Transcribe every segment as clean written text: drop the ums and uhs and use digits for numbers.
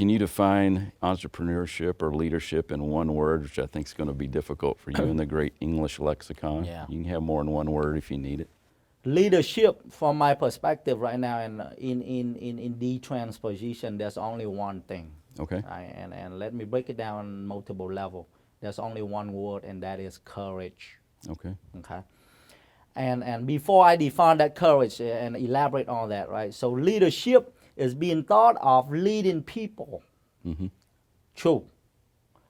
Can you define entrepreneurship or leadership in one word, which I think is going to be difficult for you in the great English lexicon? Yeah. You can have more than one word if you need it. Leadership, from my perspective right now, and in the transposition, there's only one thing. Okay. Right? And let me break it down on multiple level. There's only one word, and that is courage. Okay. Okay. And before I define that courage and elaborate on that, right? So leadership is being thought of leading people. Mm-hmm. True.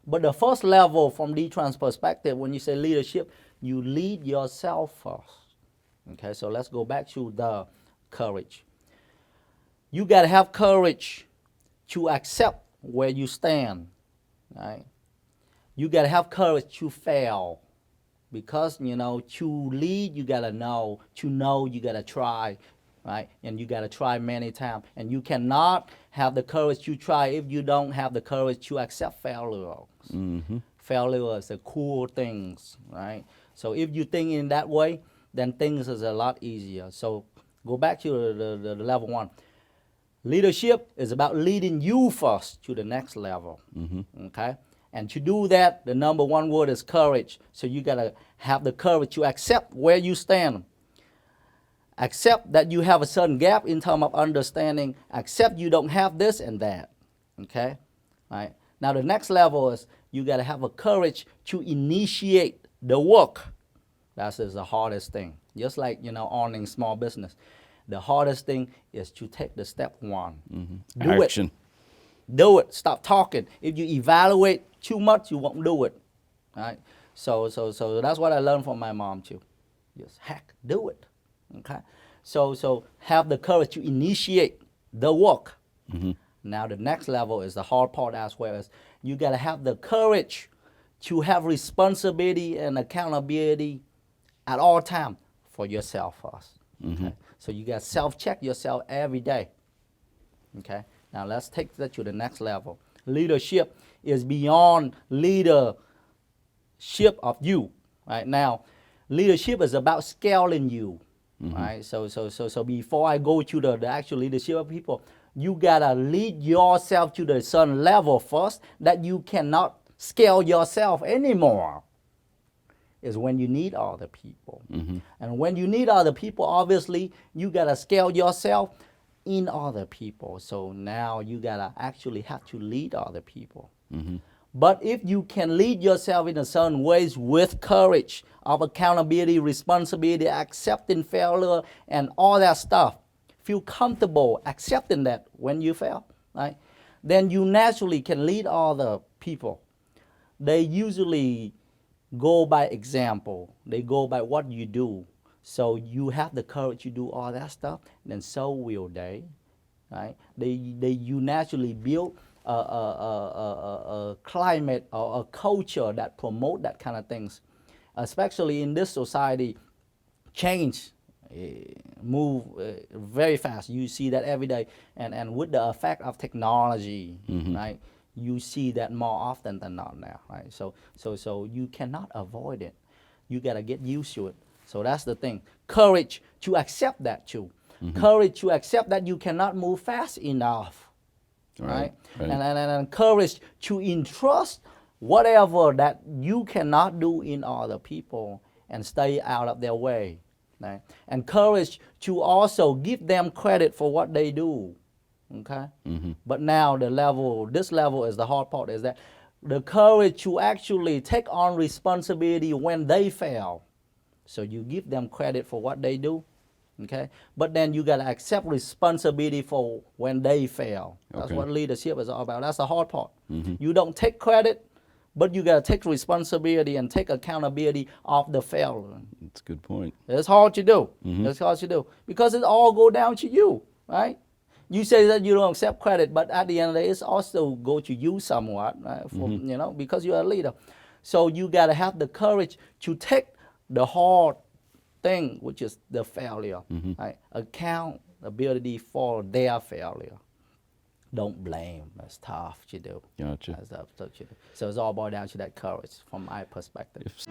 But the first level from the trans perspective, when you say leadership, you lead yourself first. Okay, so let's go back to the courage. You got to have courage to accept where you stand, right? You got to have courage to fail, because, to lead, you got to know. To know, you got to try, right? And you got to try many times. And you cannot have the courage to try if you don't have the courage to accept failure. Mm-hmm. Failure is a cool things, right? So if you think in that way, then things is a lot easier. So go back to the level one. Leadership is about leading you first to the next level. Mm-hmm. Okay? And to do that, the number one word is courage. So you got to have the courage to accept where you stand. Accept that you have a certain gap in terms of understanding. Accept you don't have this and that. Okay? Right? Now the next level is you got to have a courage to initiate the work. That is the hardest thing. Just like, owning small business. The hardest thing is to take the step one. Mm-hmm. Do Action. it. Do it. Stop talking. If you evaluate too much, you won't do it. Right? So that's what I learned from my mom too. Just do it. Okay? So have the courage to initiate the work. Mm-hmm. Now the next level is the hard part as well. Is you got to have the courage to have responsibility and accountability at all times for yourself first. Mm-hmm. Okay? So you got to self-check yourself every day. Okay? Now let's take that to the next level. Leadership is beyond leadership of you. Right? Now, leadership is about scaling you. Mm-hmm. Right? So before I go to the actual leadership of people, you gotta lead yourself to the certain level first that you cannot scale yourself anymore. Is when you need other people. Mm-hmm. And when you need other people, obviously, you got to scale yourself in other people. So now you got to actually have to lead other people. Mm-hmm. But if you can lead yourself in a certain ways with courage of accountability, responsibility, accepting failure, and all that stuff, feel comfortable accepting that when you fail, right? Then you naturally can lead other people. They usually go by example. They go by what you do. So you have the courage to do all that stuff, then so will they, right? You naturally build a climate or a culture that promote that kind of things. Especially in this society, change move very fast. You see that every day. And with the effect of technology, Mm-hmm. right? You see that more often than not now, right? So you cannot avoid it. You gotta get used to it. So that's the thing. Courage to accept that too. Mm-hmm. Courage to accept that you cannot move fast enough, right? And courage to entrust whatever that you cannot do in other people and stay out of their way, right? And courage to also give them credit for what they do. Okay? Mm-hmm. But now this level is the hard part, is that the courage to actually take on responsibility when they fail. So you give them credit for what they do, okay? But then you gotta accept responsibility for when they fail. That's Okay. what leadership is all about. That's the hard part. Mm-hmm. You don't take credit, but you gotta take responsibility and take accountability of the failure. That's a good point. It's hard to do. Mm-hmm. It's hard to do because it all go down to you, right? You say that you don't accept credit, but at the end of the day, it's also go to you somewhat, right? Mm-hmm. Because you're a leader. So you got to have the courage to take the hard thing, which is the failure, Mm-hmm. right? Accountability for their failure. Don't blame. That's tough to do. Gotcha. That's tough to do. So it's all boiled down to that courage from my perspective. If